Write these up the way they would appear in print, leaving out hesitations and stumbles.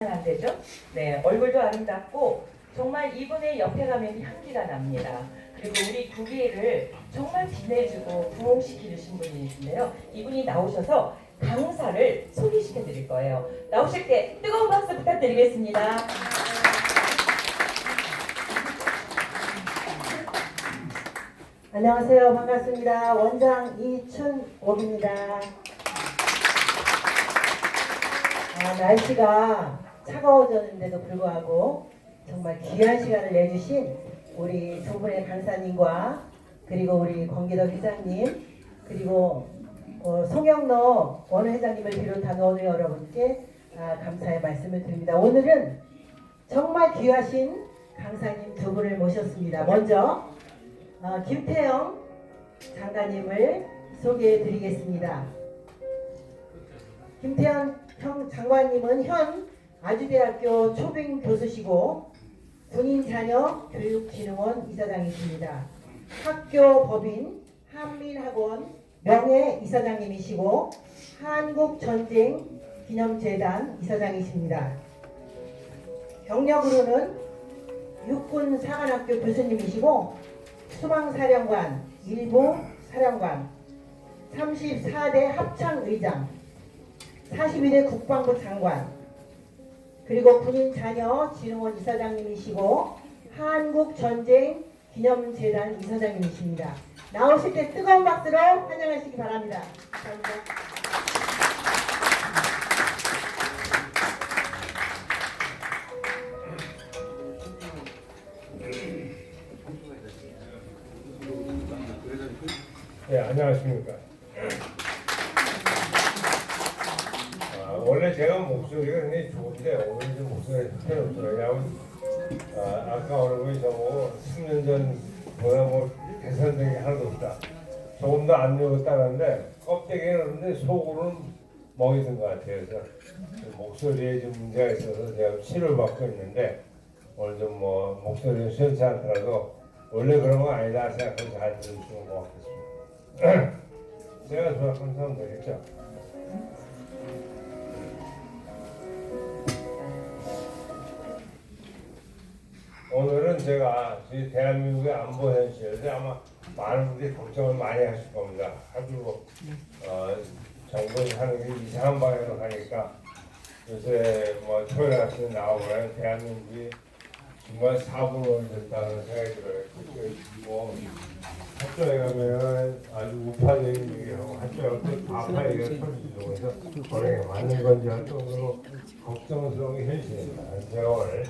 안 되죠? 네, 얼굴도 아름답고 정말 이분의 옆에 가면 향기가 납니다. 그리고 우리 국기를 정말 빛내주고 부흥시켜 주신 분이신데요. 이분이 나오셔서 강사를 소개시켜 드릴 거예요. 나오실 때 뜨거운 박수 부탁드리겠습니다. 안녕하세요. 반갑습니다. 원장 이춘옥입니다. 날씨가 차가워졌는데도 불구하고 정말 귀한 시간을 내주신 우리 두 분의 강사님과 그리고 우리 권기덕 회장님 그리고 송영로 원회장님을 비롯한 오늘 여러분께 감사의 말씀을 드립니다. 오늘은 정말 귀하신 강사님 두 분을 모셨습니다. 먼저 김태영 장관님을 소개해 드리겠습니다. 김태영 장관님은 현 아주대학교 초빙 교수시고 군인자녀교육진흥원 이사장이십니다. 학교 법인 한민학원 명예 이사장님이시고 한국전쟁기념재단 이사장이십니다. 경력으로는 육군사관학교 교수님이시고 수방사령관, 일부 사령관, 34대 합창의장, 42대 국방부 장관, 그리고 군인자녀진흥원 이사장님이시고 한국전쟁기념재단 이사장님이십니다. 나오실 때 뜨거운 박수로 환영하시기 바랍니다. 감사합니다. 네, 안녕하십니까. 원래 제가 목소리가 굉장히 좋은데 오늘 좀 목소리가 형편없어요. 왜냐하면 아까 어느 분이 저보고 3년 전보다 뭐 개선된 게 하나도 없다. 조금 더 안 늙었다는데 껍데기는 없는데 속으로는 멍이 든 것 같아요. 그래서 목소리에 좀 문제가 있어서 제가 치료를 받고 있는데 오늘 좀 뭐 목소리는 시원치 않더라도 원래 그런 거 아니다 생각하고 잘 들으시면 고맙겠습니다. 제가 조합한 사람 되겠죠? 오늘은 제가 대한민국의 안보 현실에 아마 많은 분들이 걱정을 많이 하실 겁니다. 하도 정부에서 하는 게 이상한 방향으로 가니까 요새 뭐 토요일 아침에 나오면 대한민국이 정말 사고로 됐다는 생각이 들어요. 뭐 학교에 가면 아주 우파적인 얘기하고 학교에 갈 때 좌파 얘기가 터지고 해서 거래가 맞는 건지 할 정도로 걱정스러운 게 현실입니다. 제가 오늘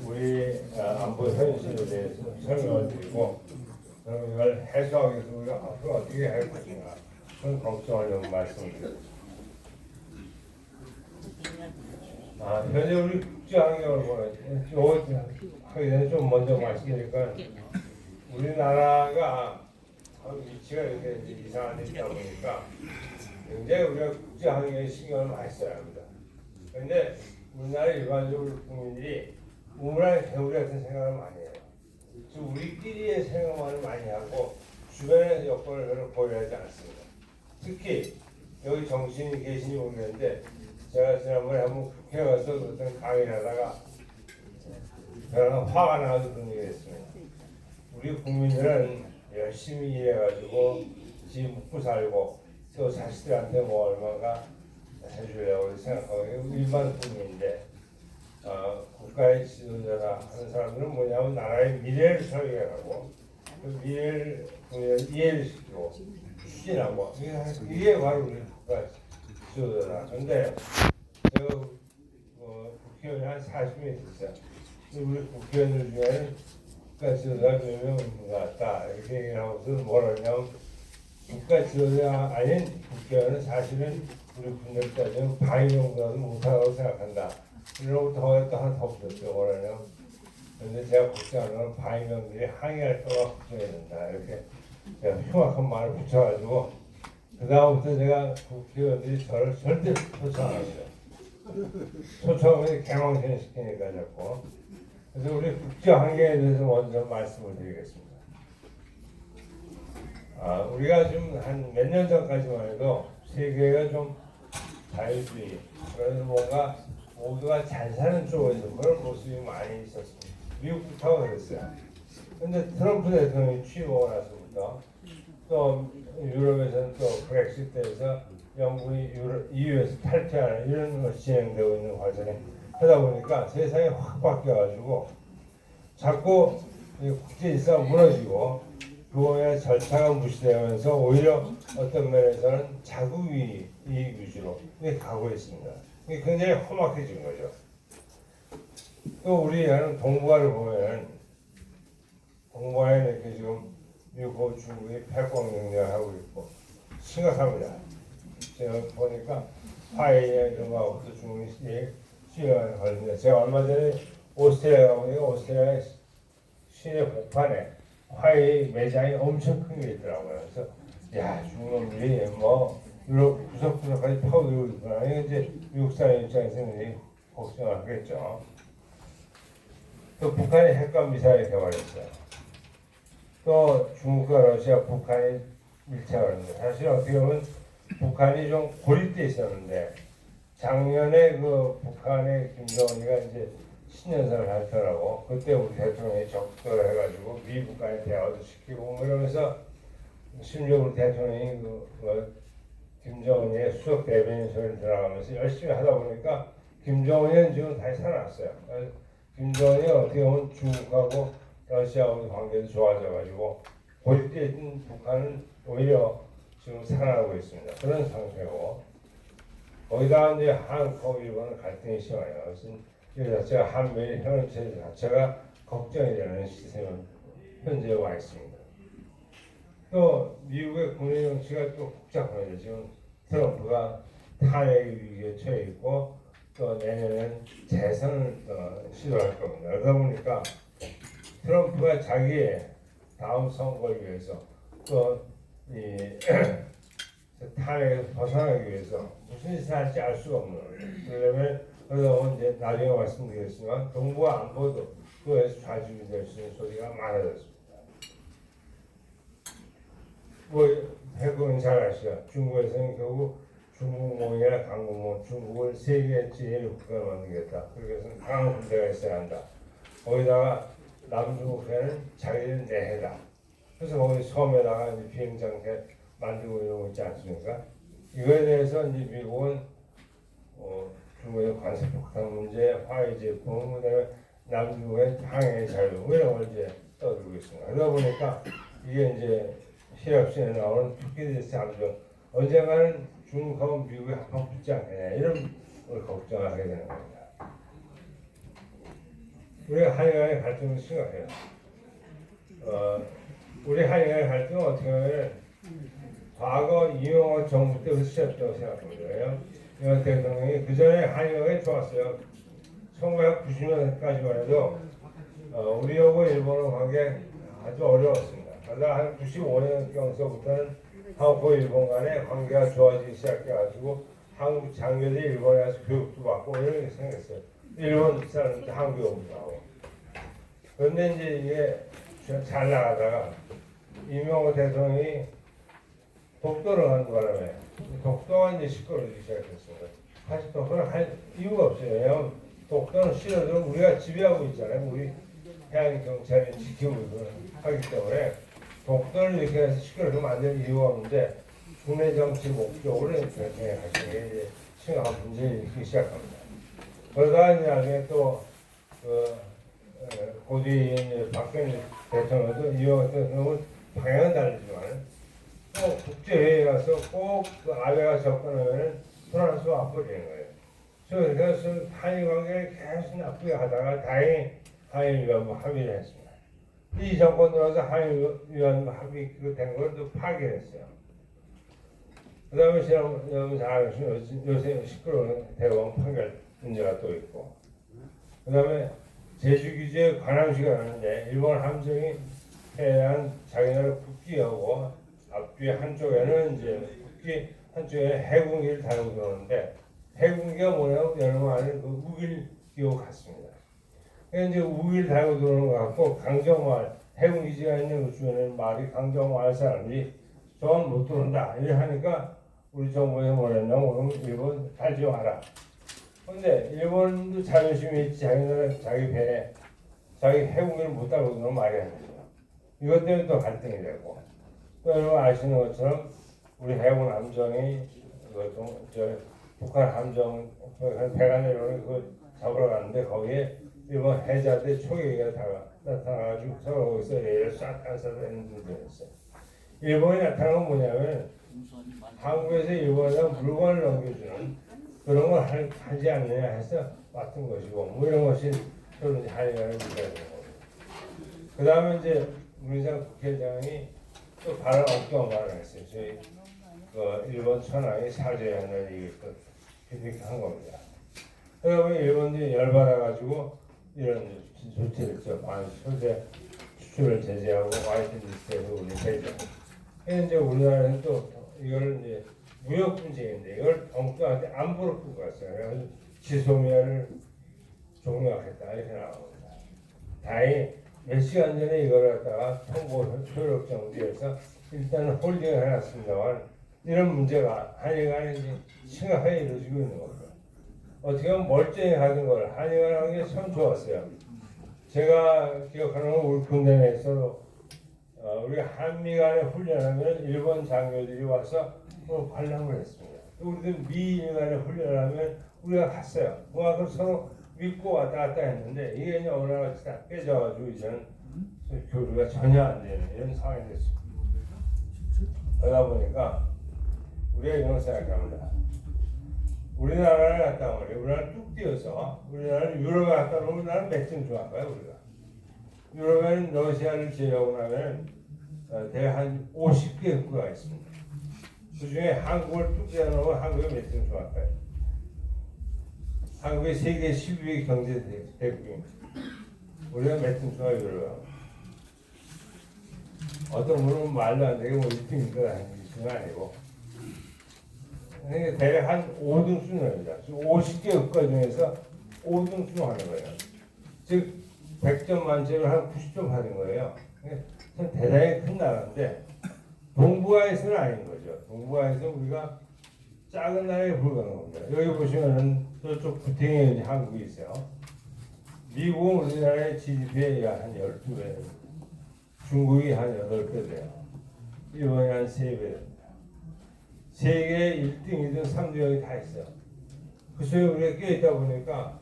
우리 안보 현실에 대해서 설명을 드리고 그럼 이걸 해소하기 위해서 우리가 앞으로 어떻게 할 것인가 그런 걱정을 좀 말씀드립니다. 현재 우리 국제환경을 보면 하기 전에 좀 먼저 말씀드리니까 우리나라가 위치가 이렇게 이상한 데 있다 보니까 굉장히 우리가 국제환경에 신경을 많이 써야 합니다. 그런데 우리나라 일반적으로 국민들이 우물안 개구리 같은 생각을 많이 해요. 즉 우리끼리의 생각만을 많이 하고 주변의 여건을 별로 고려하지 않습니다. 특히 여기 정신이 계신지 모르겠는데 제가 지난번에 한번 국회에 가서 어떤 강의를 하다가 저는 화가 나서 그런 얘기를 했습니다. 우리 국민들은 열심히 일해가지고 집 먹고 살고 또 자식들한테 뭐 얼마가 해주려고 생각하고 일반 국민인데 국가의 지도자라 하는 사람들은 뭐냐면 나라의 미래를 설계하고 그 미래를 이해를 시키고 추진하고 이게 바로 우리 국가 지도자라. 근데 제가 국회의원이 한 40명이 됐어요. 우리 국회의원들 중에는 국가 지도자가 몇 명 있는 것 같다 이렇게 얘기를 하고서 뭐라 하냐면 국가 지도자가 아닌 국회의원은 사실은 우리 군대를 따지면 방위명보다도 못하다고 생각한다. 이러고 또 하나 더 붙였죠. 뭐라냐면 그런데 제가 걱정하는 건 방위명들이 항의할 거가 걱정이 된다. 이렇게 제가 흉악한 말을 붙여가지고 그 다음부터 제가 국회의원들이 저를 절대 초청 안 합니다. 초청하면 개망신 시키니까 자꾸. 그래서 우리 국제 환경에 대해서 먼저 말씀을 드리겠습니다. 우리가 지금 한 몇 년 전까지만 해도 세계가 좀 자유주의, 그래서 뭔가 모두가 잘 사는 쪽에서 그런 모습이 많이 있었습니다. 미국부터 그랬어요. 근데 트럼프 대통령이 취임하고 나서부터 또 유럽에서는 또 브렉시트에서 영국이 EU에서 탈퇴하는 이런 것이 진행되고 있는 과정에 하다 보니까 세상이 확 바뀌어가지고 자꾸 국제 질서가 무너지고 그거의 절차가 무시되면서 오히려 어떤 면에서는 자국이 이익 위주로 가고 있습니다. 이게 굉장히 험악해진 거죠. 또 우리 하는 동북아를 보면 동북아에 이렇게 지금 미국, 중국이 패권 경쟁하고 있고 심각합니다. 제가 보니까 화해에 이런 거하고도 중국이 시간이 걸립니다. 제가 얼마 전에 오스트리아 가보니까 오스트리아 시내 복판에 화해 매장이 엄청 큰 게 있더라고요. 그래서 야 중국이 뭐 유럽 구석구석까지 파고들고 있구나. 이제 미국 사람 입장에서는 걱정을 하겠죠. 또 북한이 핵과 미사일 개발했어요. 또 중국과 러시아, 북한이 밀착하는데 사실 어떻게 보면 북한이 좀 고립돼 있었는데 작년에 그 북한의 김정은이가 이제 신년사를 발표하고 그때 우리 대통령이 적도를 해가지고 미북간의 대화도 시키고 그러면서 심지어 우리 대통령이 김정은이의 수석 대변인 소리를 들어가면서 열심히 하다 보니까 김정은이는 지금 다시 살아났어요. 김정은이 어떻게 보면 중국하고 러시아하고 관계도 좋아져가지고 고립되어 있던 북한은 오히려 지금 살아나고 있습니다. 그런 상태고 거기다 이제 한국, 일본은 갈등이 심해요. 그래서 이 자체가 한미일 현안체 자체가 걱정이 되는 시세에 현재 와 있습니다. 또 미국의 국내 정치가 또 복잡합니다. 지금 트럼프가 탄핵 위기에 처해 있고 또 내년엔 재선을 시도할 겁니다. 그러다 보니까 트럼프가 자기의 다음 선거를 위해서 또 이 탄핵에서 벗어나기 위해서 무슨 짓을 할지 알 수가 없는 거예요. 그러면 그래서 이제 나중에 말씀드리겠지만 정부와 안보도 그에서 좌지우지 될 수 있는 소리가 많아졌습니다. 뭐 해보면 잘 아시죠? 중국에서는 결국 중국몽이나 강국몽, 중국을 세계 제일 국가로 만들겠다. 그래서 강한 군대가 있어야 한다. 거기다가 남중국해는 자기들 내해다. 그래서 거기 섬에다가 이제 비행장대 만들고 이러고 있지 않습니까? 이거에 대해서 이제 미국은 중국의 관세폭탄 문제, 화해 제품, 그다음에 남중국의 항해 자유 이런 걸 이제 떠들고 있습니다. 그러다 보니까 이게 이제 실업시에 나오는 투키디스 함정 언젠가는 중국하고 미국이 한판 붙지 않겠냐 이런 걸 걱정을 하게 되는 겁니다. 우리가 한일 갈등은 심각해요. 우리 한일 갈등은 어떻게 보면 과거 이명박 정부 때부터 시작했다고 생각합니다. 이명박 대통령이 그 전에 한일관이 좋았어요. 1990년까지만 해도 우리하고 일본의 관계 아주 어려웠습니다. 그러다 한 95년경서부터는 한국과 일본 간의 관계가 좋아지기 시작해가지고 한국 장교들이 일본에 가서 교육도 받고 이런 게 생겼어요. 일본 사람들 한국에 오기도 하고. 그런데 이제 이게 잘 나가다가 이명박 대통령이 독도를 한 바람에 독도가 이제 시끄러지기 시작했습니다. 사실 독도는 할 이유가 없어요. 왜냐하면 독도는 싫어도 우리가 지배하고 있잖아요. 우리 해양 경찰이 지키고 하기 때문에 독도를 이렇게 해서 시끄럽게 만들 이유가 없는데 국내 정치 목적으로 결정해 가시는 게 이제 심각한 문제를 일으키기 시작합니다. 그러다 이제 나중에 또 고뒤 박근혜 대통령도 이와 같은 경우는 방향은 다르지만 또 국제회의에 가서 꼭 그 아베가 접근하면은 프랑스 와버리는 거예요. 그래서 한일 관계를 계속 나쁘게 하다가 다행히 한일 위안부 합의를 했습니다. 이 정권 들어서 한일 위안부 합의 된 걸 또 파기했어요. 그 다음에 여러분 잘 아시면 요새 시끄러운 대법원 판결 문제가 또 있고 그 다음에 제주기지에 관함식을 하는데 일본 함정이 해안 자기네를 국기하고 앞뒤 한쪽에는 이제 국기 한쪽에 해군기를 달고 들어오는데 해군기가 뭐냐면 여러분 아는 그 우길 기호 같습니다. 그러니까 이제 우길 달고 들어오는 것 같고 강정마을 해군기지가 있는 그 주변에는 마을이 강정마을 사람들이 저건 못 들어온다 이렇게 하니까 우리 정부에서 뭐랬냐면 일본 달지 마라. 근데 일본도 자존심이 있지. 자기네는 자기 배에 자기 해군을 못 따르고 그런 말이 안 되죠. 이것 때문에 또 갈등이 되고 또 여러분 아시는 것처럼 우리 해군 함정이 북한 함정 배가 내려오는 그 잡으러 갔는데 거기에 일본 해자대 초계기가 나타나가지고 서로 거기서 레일을 싹 안싸다는 분들이 있어요. 일본이 나타난 건 뭐냐면 한국에서 일본에 물건을 넘겨주는 그런 걸 하지 않느냐 해서 맡은 것이고 뭐 이런 것이 서로 이제 한일 간의 문제가 되는 거고 그 다음에 이제 문희상 국회의장이 또 발언 엉뚱한 발언을 했어요. 저희 그 일본 천황이 사죄한다는 얘기를 또 한 겁니다. 그러면 일본이 열받아가지고 이런 조치를 했죠. 소재 수출을 제재하고 와이트 리스트에서 우리 제재. 이제 우리나라는 또 이걸 이제 무역 분쟁인데 이걸 엉뚱하게 안보로 끌고 갔어요. 그래서 지소미아를 종료하겠다 이렇게 나옵니다. 다행히 몇 시간 전에 이걸 갖다가 통보 효력 정지해서 일단은 홀딩을 해놨습니다만 이런 문제가 한일 간에 심각하게 이루어지고 있는 겁니다. 어떻게 보면 멀쩡히 가는 걸 한일 간에 하는 게 참 좋았어요. 제가 기억하는 건 우리 군대 내에서 우리가 한미 간에 훈련하면 일본 장교들이 와서 관람을 했습니다. 우리도 미일 간에 훈련하면 우리가 갔어요. 그만큼 서로 믿고 왔다 갔다 했는데 이게 이제 어느 날같이 다 깨져가지고 이제는 교류가 전혀 안 되는 이런 상황이 됐습니다. 그러다 보니까 우리가 이런 생각합니다. 우리나라를 갖다 말이에요. 우리나라를 뚝 띄어서 우리나라를 유럽에 갖다 놓으면 나는 몇 점 좋아할까요 우리가? 유럽에는 러시아를 제외하고 나면 대략 한 50개 국가가 있습니다. 그 중에 한국을 뚝 띄어놓으면 한국이 몇 점 좋아할까요? 한국이 세계 12위 경제 대국입니다. 우리가 몇 점 좋아요 유럽하고? 어떤 분은 말도 안 되게 뭐 1등인 건 아니고 대략 한 5등 수준입니다. 50개 국가 중에서 5등 수준 하는 거예요. 즉 100점 만점을 한 90점 하는 거예요. 참 대단히 큰 나라인데 동북아에서는 아닌 거죠. 동북아에서 우리가 작은 나라에 불과한 겁니다. 여기 보시면은 저쪽 구탱이에 한국이 있어요. 미국은 우리나라의 GDP의 한 12배, 중국이 한 8배 돼요. 일본이 한 3배 됩니다. 세계 1등, 2등, 3등이 다 있어요. 그 속에 우리가 껴있다 보니까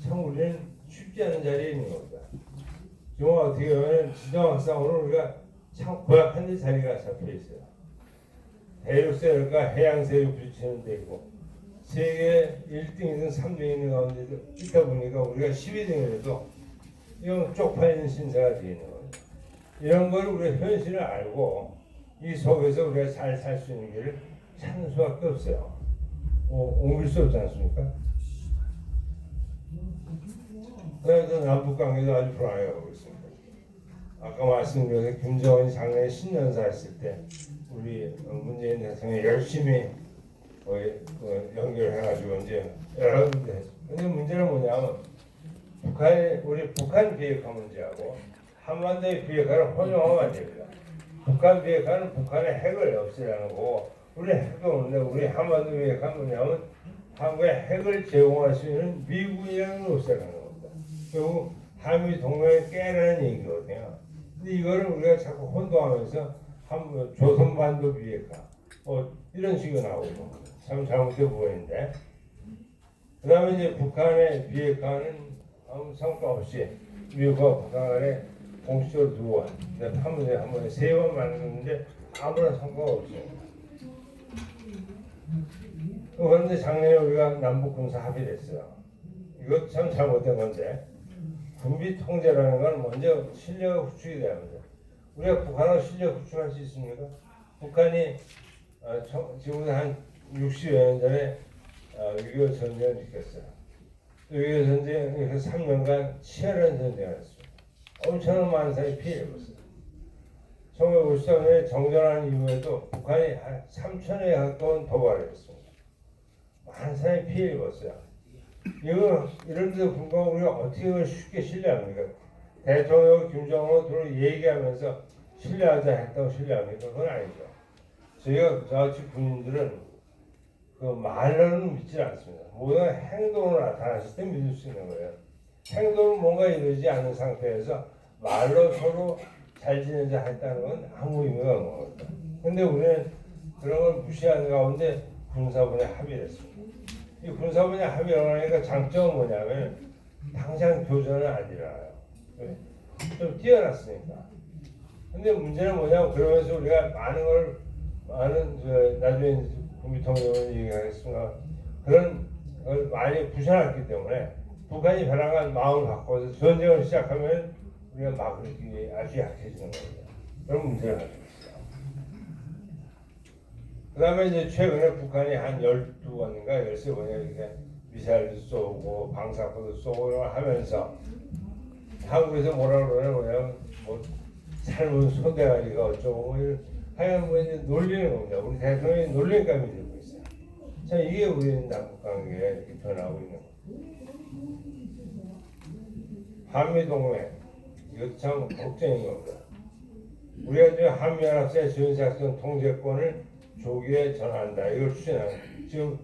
참 우리는 쉽지 않은 자리에 있는 겁니다. 정말 어떻게 보면 지정학상으로 우리가 참 고약한 데 자리가 잡혀 있어요. 대륙세력과 해양세력 부딪히는 데 있고 세계 1등, 2등, 3등 있는 가운데도 있다 보니까 우리가 12등이라도 이건 쪽팔리는 신세가 되어 있는 겁니다. 이런 걸 우리가 현실을 알고 이 속에서 우리가 잘 살 수 있는 길을 찾는 수밖에 없어요. 옮길 수 없지 않습니까? 그래서 남북 관계도 아주 불안해가고 있습니다. 아까 말씀드린 김정은이 작년에 신년사 했을 때 우리 문재인 대통령이 열심히 연결해가지고 이제 여러 군데 했습니다. 근데 문제는 뭐냐면 우리 북한 비핵화 문제하고 한반도의 비핵화를 혼용하면 안 됩니다. 북한 비핵화는 북한의 핵을 없애라는 거고 우리 핵도 없는데 우리 한반도 비핵화 뭐냐면 한국에 핵을 제공할 수 있는 미국이라는 걸 없애라는 겁니다. 결국 한미 동맹을 깨라는 얘기거든요. 근데 이거를 우리가 자꾸 혼동하면서 조선반도 비핵화 이런 식으로 나오고 참 잘못된 부분인데 그 다음에 이제 북한의 비핵화는 아무 성과 없이 미국과 북한 간에 공식적으로 2번, 한 번에 3번 만났는데 아무런 성과가 없어요. 그런데 작년에 우리가 남북 군사 합의를 했어요. 이것 참 잘못된 건데 군비 통제라는 건 먼저 실력 구축이 돼야 합니다. 우리가 북한하고 실력 구축할 수 있습니까? 북한이 지금부터 한 60여 년 전에 6.25 전쟁을 일으켰어요. 6.25 전쟁에서 3년간 치열한 전쟁을 했습니다. 엄청난 많은 사람이 피해를 입었어요. 1953년에 정전한 이후에도 북한이 한 3천여에 가까운 도발을 했습니다. 많은 사람이 피해를 입었어요. 이런 데도 불구하고 우리가 어떻게 그걸 쉽게 신뢰합니까? 대통령 김정은으로 들어 얘기하면서 신뢰하자 했다고 신뢰합니까? 그건 아니죠. 저희가 저같이 군인들은 그 말로는 믿지 않습니다. 모든 행동으로 나타났을 때 믿을 수 있는 거예요. 행동은 뭔가 이루어지지 않는 상태에서 말로 서로 잘 지내자 했다는 건 아무 의미가 없는 겁니다. 근데 우리는 그런 걸 무시하는 가운데 군사분야 합의를 했습니다. 이 군사분야 합의라고 하니까 장점은 뭐냐면 당장 교전은 안 일어나요. 좀 뛰어났으니까. 근데 문제는 뭐냐면 그러면서 우리가 나중에 국무통령을 얘기하겠습니다. 그런 걸 많이 부셔놨기 때문에 북한이 변화가 마음을 바꿔서 전쟁을 시작하면 우리가 막기 아주 약해지는 겁니다. 그런 문제가 가지고 있어요. 그 다음에 이제 최근에 북한이 한 12번인가 13번에 이렇게 미사일도 쏘고 방사포도 쏘고 이런 걸 하면서 한국에서 뭐라 그러냐면 뭐 삶은 소대가리가 어쩌고 하여간 뭐 이제 놀리는 겁니다. 우리 대통령이 놀림감이 들고 있어요. 참 이게 우리 남북 관계가 이렇게 변하고 있는 거예요. 한미동맹 이것도 참 걱정인 겁니다. 우리가 지금 한미연합사의 지원작전 통제권을 조기에 전환한다. 이걸 추진하는 지금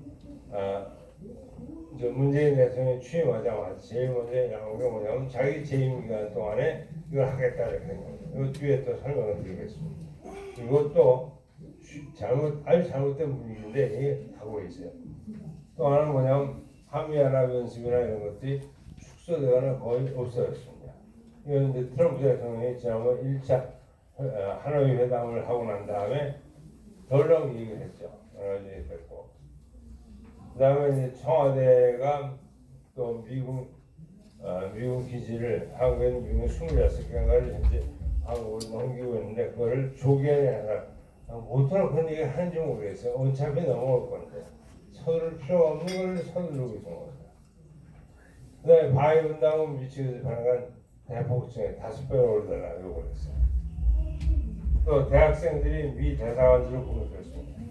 이제 문재인 대통령이 취임하자마자 제일 먼저 나온 게 뭐냐면 자기 재임 기간 동안에 이걸 하겠다 이렇게 한 겁니다. 이거 뒤에 또 설명을 드리겠습니다. 이것도 아주 잘못된 분위기인데 이게 하고 있어요. 또 하나는 뭐냐면 한미연합연습이나 이런 것들이 축소되거나 거의 없어졌습니다. 이건 이제 트럼프 대통령이 지난번 1차 하노이 회담을 하고 난 다음에 덜렁 얘기를 했죠. 여러 가지 됐고. 그 다음에 이제 청와대가 또 미국 기지를 한국에 미국 26개가를 현재 한국으로 넘기고 있는데 그거를 조기에 하나 못하는 그런 얘기 하는지 모르겠어요. 어차피 넘어올 건데 서두를 필요 없는 걸 서두르고 있는 겁니다. 그 다음에 바이 분담은 미치게서 반간 대폭증에 5배로 올려달라 요구를 했어요. 또 대학생들이 미 대사관들을 공격했습니다.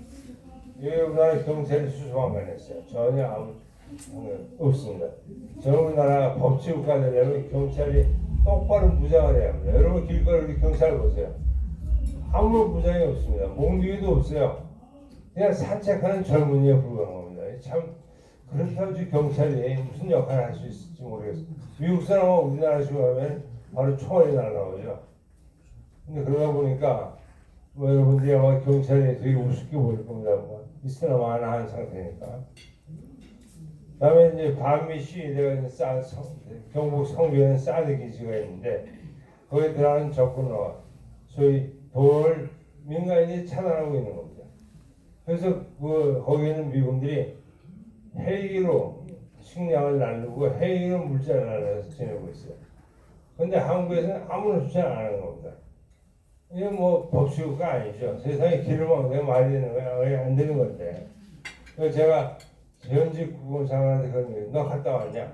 이게 우리나라 경찰이 수소방관했어요. 전혀 아무 없습니다. 저는 우리나라 법치국가 되려면 경찰이 똑바로 무장을 해야 합니다. 여러분 길거리 경찰 보세요. 아무 무장이 없습니다. 몽둥이도 없어요. 그냥 산책하는 젊은이에 불과한 겁니다. 참 그렇게 해서 경찰이 무슨 역할을 할 수 있을지 모르겠어요. 미국 사람하고 우리나라 식으로 하면 바로 총알이 날아오죠. 근데 그러다 보니까 뭐 여러분들이 아마 경찰이 되게 우습게 보일 겁니다. 뭐 있으나 마나 한 상태니까. 그다음에 이제 반미 시위대가 경북 성주에는 사드 기지가 있는데 거기에 들어가는 접근로 소위 돌 민간인이 차단하고 있는 겁니다. 그래서 거기에는 미군들이 헬기로 식량을 나누고 헬기로 물자를 나눠서 지내고 있어요. 그런데 한국에서는 아무런 수찬 안 하는 겁니다. 이게 뭐 법치국가 아니죠. 세상에 길을 먹는 게 말이 되는 거야. 안 되는 건데. 그래서 제가 현직 국무장관한테 그런 얘기, 너 갔다 왔냐?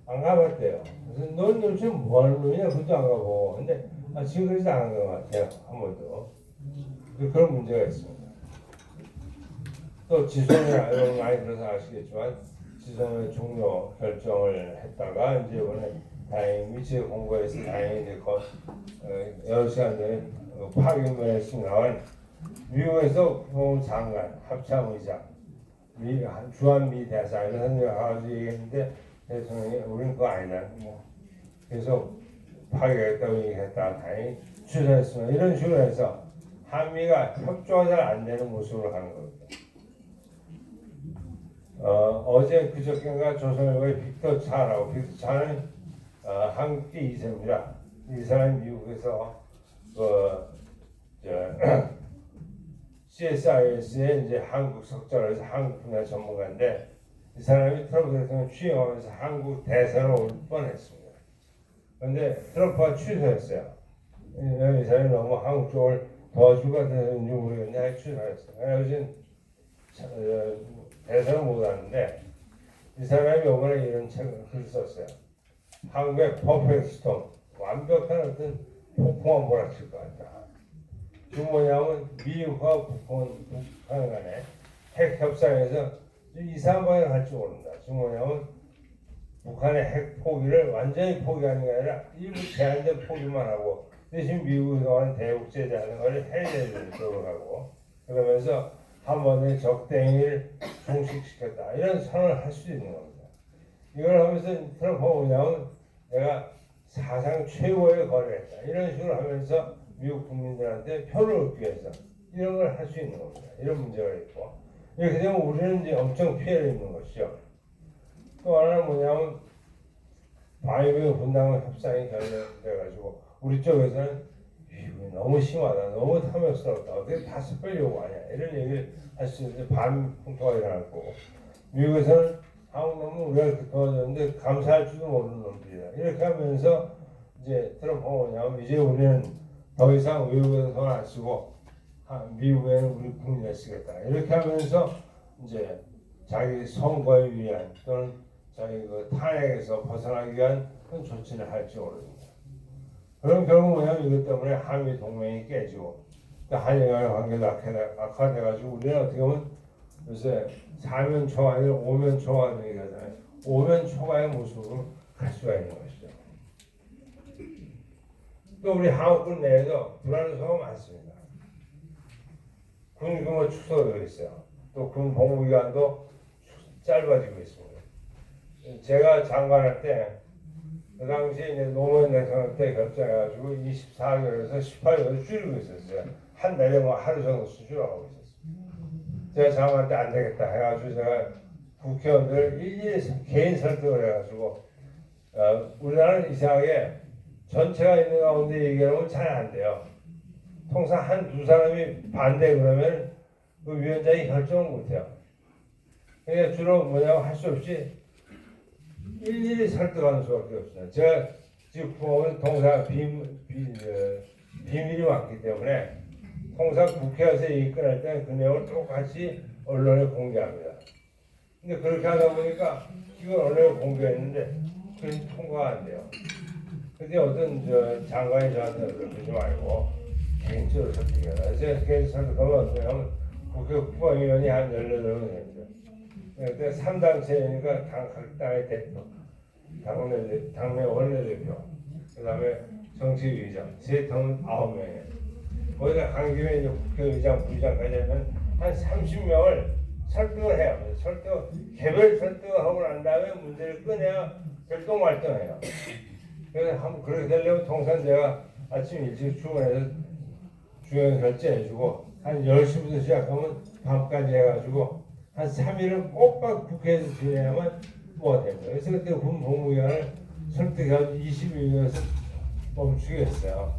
안 가봤대요. 그래서 넌 도대체 뭐 하는 놈이냐? 그것도 안 가보고. 근데 지금까지도 안 간 것 같아요. 한 번도. 그런 문제가 있습니다. 또 지소미아, 여러분 많이 들어서 아시겠지만 지소미아 종료 결정을 했다가 이제 이번에 다행히 미치 공고에서 다행히 이제 10시간 전에 파견면에서 나온 미국에서 국무장관 합참의장 주한미 대사 이런 사람들이 가서 얘기했는데 대통령이 우리는 그거 아니다. 뭐 계속 파괴했다고 얘기했다. 다행히 취소했으면 이런 식으로 해서 한미가 협조가 잘 안 되는 모습으로 가는 겁니다. 어제 그저께인가 조선일보의 빅터 차라고 빅터 차는 한국계 2세입니다. 이 사람이 미국에서 CSIS에 이제 한국 석자를 해서 한국 분야 전문가인데 이 사람이 트럼프 대통령 취임하면서 한국 대사로 올 뻔했습니다. 그런데 트럼프가 취소했어요. 이 사람이 너무 한국 쪽을 도와줄 것 같았는지 모르겠는데 취소했어요. 그래서 대사를 못 하는데 이 사람이 이번에 이런 책을 썼어요. 한국의 퍼펙트 스톰, 완벽한 어떤 폭풍만 몰아칠 것 같다. 그 뭐냐면 미국과 북한 간에 핵 협상에서 이상한 방향을 갈지 모른다. 지금 뭐냐면 북한의 핵 포기를 완전히 포기하는 게 아니라 일부 제한된 포기만 하고 대신 미국이 그동안 대북 제재하는 걸 해제하려고 하고 그러면서 한 번에 적대행위를 종식시켰다. 이런 선언을 할 수 있는 겁니다. 이걸 하면서 트럼프가 뭐냐면 내가 사상 최고의 거래를 했다. 이런 식으로 하면서 미국 국민들한테 표를 얻기 위해서 이런 걸 할 수 있는 겁니다. 이런 문제가 있고 이렇게 되면 우리는 이제 엄청 피해를 입는 것이죠. 또 하나는 뭐냐면 바이오 분담 협상이 결렬돼가지고 우리 쪽에서는 이거 너무 심하다, 너무 탐욕스럽다, 어떻게 5배 요구하냐 이런 얘기를 할 수 있는데 반풍토가 일어날 거고 미국에서는 한국 놈은 우리가 도와줬는데 감사할 줄도 모르는 놈들이다. 이렇게 하면서 이제 트럼프가 뭐냐면 이제 우리는 더 이상 외국에서 돈 안 쓰고 미국에는 우리 국민을 쓰겠다. 이렇게 하면서 이제 자기 선거에 위한 또는 자기 그 탄핵에서 벗어나기 위한 그런 조치를 할지 모릅니다. 그럼 결국 뭐냐면 이것 때문에 한미 동맹이 깨지고 한일 간의 관계도 악화돼가지고 우리는 어떻게 보면 요새 사면 초과를 오면 초과 얘기하잖아요. 오면 초과의 모습으로 갈 수가 있는 것이죠. 또 우리 한국군 내에도 불안 요소가 많습니다. 군 규모 축소되고 있어요. 또 군 복무기간도 짧아지고 있습니다. 제가 장관할 때 그 당시에 이제 노무현 대통령 때 결정해가지고 24개월에서 18개월 줄이고 있었어요. 한 달에 뭐 하루 정도 줄여가고 있었어요. 제가 장관할 때 안 되겠다 해가지고 제가 국회의원들 일일이 개인 설득을 해가지고 우리나라는 이상하게 전체가 있는 가운데 얘기하면 잘 안 돼요. 통상 한두 사람이 반대 그러면 그 위원장이 결정을 못해요. 그러니까 주로 뭐냐고 할 수 없이 일일이 설득하는 수밖에 없어요. 제가 지금 보면 통상 비밀이 많기 때문에 통상 국회에서 얘기 끝날 때는 그 내용을 똑같이 언론에 공개합니다. 근데 그렇게 하다 보니까 이걸 언론에 공개했는데 그게 통과가 안 돼요. 근데 어떤 장관이 저한테 그러지 말고 개인적으로 설득해라. 제가 개인적으로 설득하면 어떻게 하면 국회 국방위원이 한 18명이 됩니다. 그때 3당체니까 각 당의 대표, 당내 원내대표, 그 다음에 정치위의장, 세통은 9명이에요. 거기다 강기회 이제 국회의장, 부의장까지 하면 한 30명을 설득을 해야 합니다. 개별 설득을 하고 난 다음에 문제를 꺼내야 결동 활동해요. 그래서 한번 그렇게 되려면 통상 제가 아침 일찍 출근해서 중요한 결정해주고 한 10시부터 시작하면 밤까지 해가지고 한 3일을 꼭박 국회에서 진행하면 뭐가 됩니다. 그래서 그때 군 법무위원을 설득해가지고 22일에서 멈추게 했어요.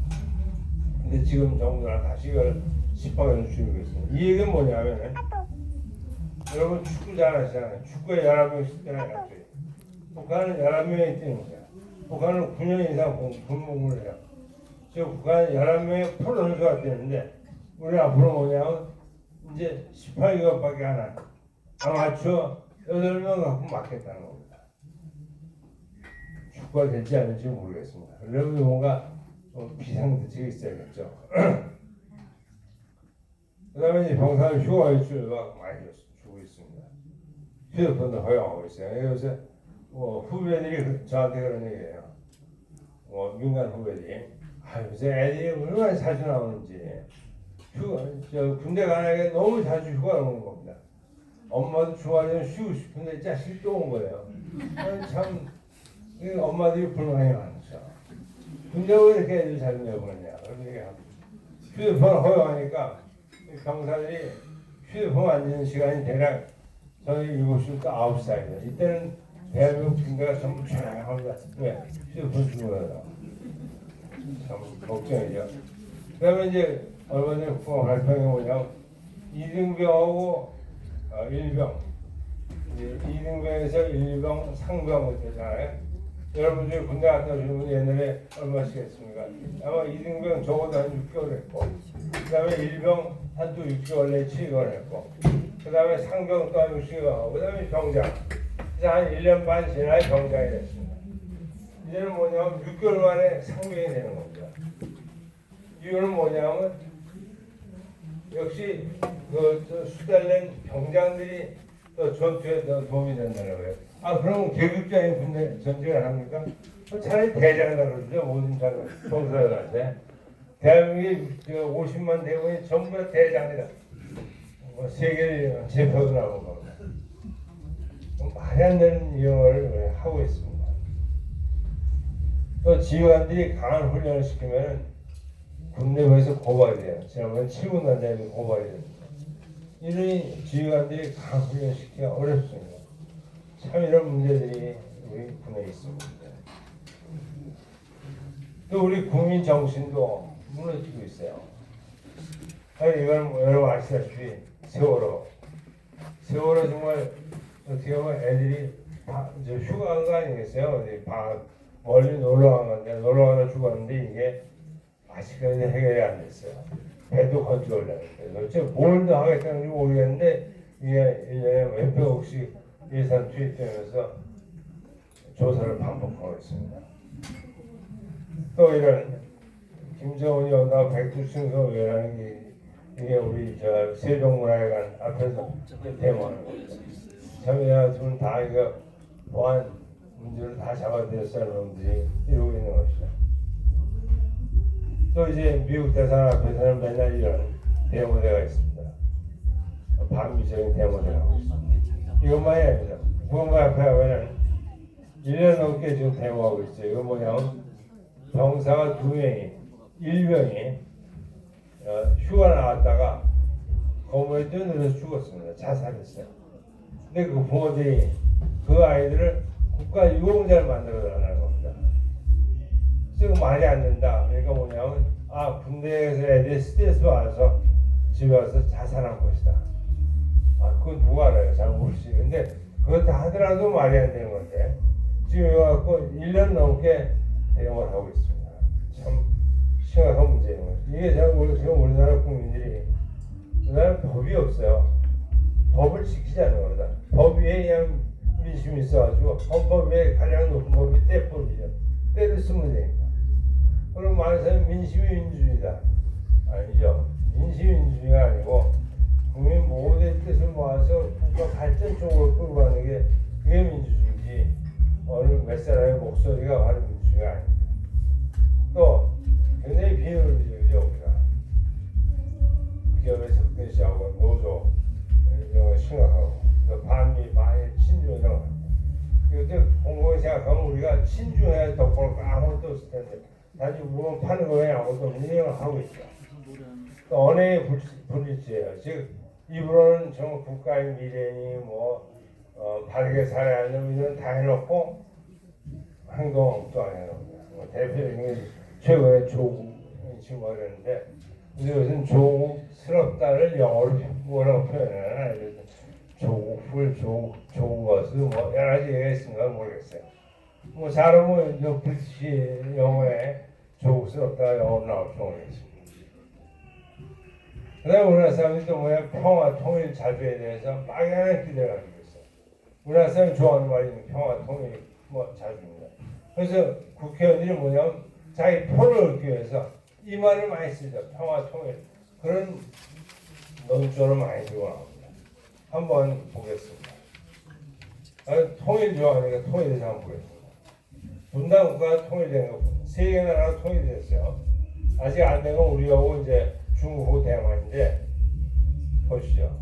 근데 지금 정부가 다시 이걸 10박을 줄이고 있습니다. 이 얘기는 뭐냐면 여러분 축구 잘하시잖아요. 축구에 11명 있잖아요. 갑자기. 북한은 11명이 뛰는 거예요. 북한은 9년 이상 군복무를 해요. 지금 북한은 11명의 프로 선수가 뛰는데 우리 앞으로 뭐냐면 이제 18개월밖에 안 한 아마추어 8명 갖고 맡겠다는 겁니다. 축구가 될지 안 될지 모르겠습니다. 그러면 뭔가 좀 비상대책이 있어야겠죠. 그 다음에 이제 병사는 휴가 일주일을 많이 주고 있습니다. 휴대폰도 허용하고 있어요. 요새 후배들이 저한테 그런 얘기예요. 민간 후배들이 요새 애들이 얼마나 자주 나오는지 군대 가는 게 너무 자주 휴가 오는 겁니다. 엄마도 주말에는 쉬고 싶은데 자식이 또 온 거예요. 참 엄마들이 불만이 많죠. 군대 왜 이렇게 애들 자주 내보내냐 그런 얘기합니다. 휴대폰 허용하니까 병사들이 휴대폰 만지는 시간이 대략 저희 7시부터 9시사이에요. 이때는 대한민국 군대가 전부 조용합니다. 왜? 휴대폰 주고 가요. 참 걱정이죠. 그 다음에 이제 얼마 전에 국방 발표한 게 뭐냐면 2등병하고 1병 2등병에서 1병 상병을 되잖아요. 여러분 중에 군대 갔다 오신 분 옛날에 얼마씩 했습니까? 아마 2등병 적어도 한 6개월 했고 그 다음에 1병 한또 6개월 내에 7개월 했고 그 다음에 상병 또 한 6개월 하고 그 다음에 병장 그래서 한 1년 반 지나야 병장이 됐습니다. 이제는 뭐냐면 6개월 만에 상병이 되는 겁니다. 이유는 뭐냐면 역시 수달된 병장들이 또 전투에 더 도움이 된다는 거예요. 그럼 계급적인 군대 전쟁을 합니까? 차라리 대장이라 그러죠. 모든 장관, 병사들한테. 대한민국의 50만 대군이 전부 다 대장이다. 뭐 세계를 제표도 나온 겁니다. 말이 안 되는 영어를 하고 있습니다. 또 지휘관들이 강한 훈련을 시키면 군내부에서 고발이 돼요. 지난번에 7군단장님이 고발이 됩니다. 이러니 지휘관들이 강한 훈련을 시키기가 어렵습니다. 참 이런 문제들이 우리 군에 있습니다. 또 우리 국민 정신도 무너지고 있어요. 아니 이건 여러분 아시다시피 세월호 정말 어떻게 보면 애들이 휴가 간 거 아니겠어요? 어디 멀리 놀러 간 건데 놀러 가다 죽었는데 이게 아직까지 해결이 안 됐어요. 배도 건조하려는데 도대체 뭘 더 하겠다는지 모르겠는데 이게 1년에 몇백억씩 예산 투입되면서 조사를 반복하고 있습니다. 또 이런 김정은이 온다고 백두충성회라는 게 이게 우리 세종문화회관 앞에서 대모하는 겁니다. 참여자 둘 다 이거 보안 문제를 다 잡아들였을 놈들이 이러고 있는 것이죠. 또 이제 미국 대사관 앞에서는 맨날 이런 대모대가 있습니다. 반미적인 대모대가 하고 있습니다. 이것만이 아닙니다. 국방부 앞에 가면은 1년 넘게 지금 대모하고 있어요. 이거 뭐냐면 병사가 2명이, 1병이 휴가 나왔다가 건물에 뛰어내려서 죽었습니다. 자살했어요. 근데 그 부모들이 그 아이들을 국가 유공자를 만들어 달라는 겁니다. 그래서 말이 안 된다. 그러니까 뭐냐면 군대에서 애들이 스트레스 받아서 집에 와서 자살한 것이다. 그건 누가 알아요? 잘 모르지. 근데 그렇다 하더라도 말이 안 되는 건데 지금 이거 갖고 1년 넘게 대응을 하고 있습니다. 참 심각한 문제인 거예요. 이게 지금 우리나라 국민들이 우리나라 법이 없어요. 법을 지키지 않는 겁니다. 법 위에 그냥 민심이 있어가지고 헌법 위에 가장 높은 법이 때법이죠. 때를 쓰면 되니까. 그럼 많은 사람이 민심이 민주주의다. 아니죠. 민심이 민주주의가 아니고 국민 모두의 뜻을 모아서 국가 발전 쪽으로 끌고 가는 게 그게 민주주의지 어느 몇 사람의 목소리가 바로 민주주의가 아닙니다. 또 굉장히 비효율적이죠. 우리가 기업의 접근시하고 노조 이런 거 심각하고 또 반미, 친중 이런 거 이것도 공공이 생각하면 우리가 친중해야 덕분에 아무것도 없을 텐데 단지 물건 파는 거에 아무것도 없는 걸 하고 있죠. 또 언어의 불일치예요. 즉 입으로는 정말 국가의 미래니 바르게 살아야 하는 이런 다 해놓고 행동은 또 안 해놓습니다. 대표적인 게 최고의 조국 친구가 그랬는데 근데 요즘 조국스럽다를 영어로 뭐라고 표현하나 조국을 좋은 것을 여러 가지 얘기가 있습니다. 모르겠어요. 잘하면 브리티시 영어에 조국스럽다 영어로 나올지 모르겠습니다. 그 다음에 우리나라 사람들이 또 평화, 통일, 자주에 대해서 막연한 기대를 가지고 있어요. 우리나라 사람이 좋아하는 말이 평화, 통일, 자주입니다. 그래서 국회의원들이 뭐냐면 자기 표를 얻기 위해서 이 말을 많이 쓰죠. 평화, 통일. 그런 논조를 많이 들고 나옵니다. 한번 보겠습니다. 통일 좋아하니까 통일에 대해서 한번 보겠습니다. 분단 국가가 통일된 거, 세 개 나라가 통일됐어요. 아직 안 된 건 우리하고 이제 중국하고 대만인데 보시죠.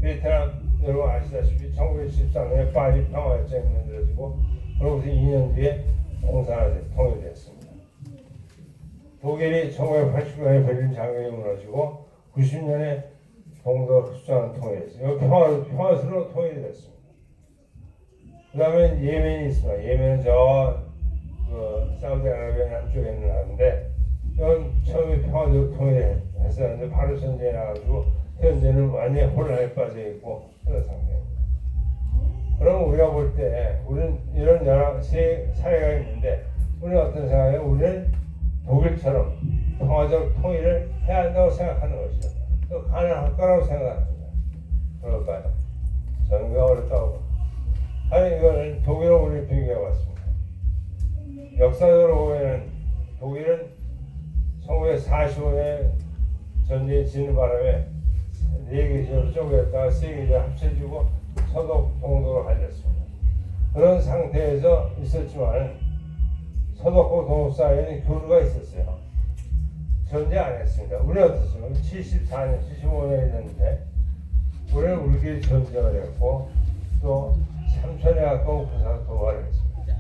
베트남 여러분 아시다시피 1973년에 파리 평화협정이 만들어지고 그로부터 2년 뒤에 공산화돼 통일됐습니다. 독일이 1989년에 베를린 장벽이 무너지고 90년에 동독 수장 통일했어요. 평화스러운 통일이 됐습니다. 그 다음에 예멘이 있습니다. 예멘은 사우디아라비아 남쪽에 있는 나라인데 이건 처음에 평화적 통일을 했었는데 바로 전쟁이 나가지고 현재는 완전히 혼란에 빠져 있고 그런 상태입니다. 그럼 우리가 볼 때 우리는 이런 여러 사회가 있는데 우리는 어떤 생각이에요? 우리는 독일처럼 평화적 통일을 해야 한다고 생각하는 것이죠. 또 가능할 거라고 생각합니다. 그럴까요? 저는 그게 어렵다고. 아니 이거는 독일하고 우리를 비교해봤습니다. 역사적으로 보면 독일은 1945년에 전쟁이 지는 바람에 4개 지역을 쪼개다가 3개 지역 합쳐지고 서독, 동독으로 갈렸습니다. 그런 상태에서 있었지만 서독과 동독 사이에는 교류가 있었어요. 전쟁 안 했습니다. 우리는 어떻습니까? 74년, 75년이 됐는데 우리는 우리끼리 전쟁을 했고 또 3천에 가까운 군사 도발을 했습니다.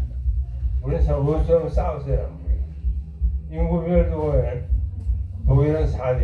우리는 모처럼 싸웠어요. 인구 비율도 독일은 4대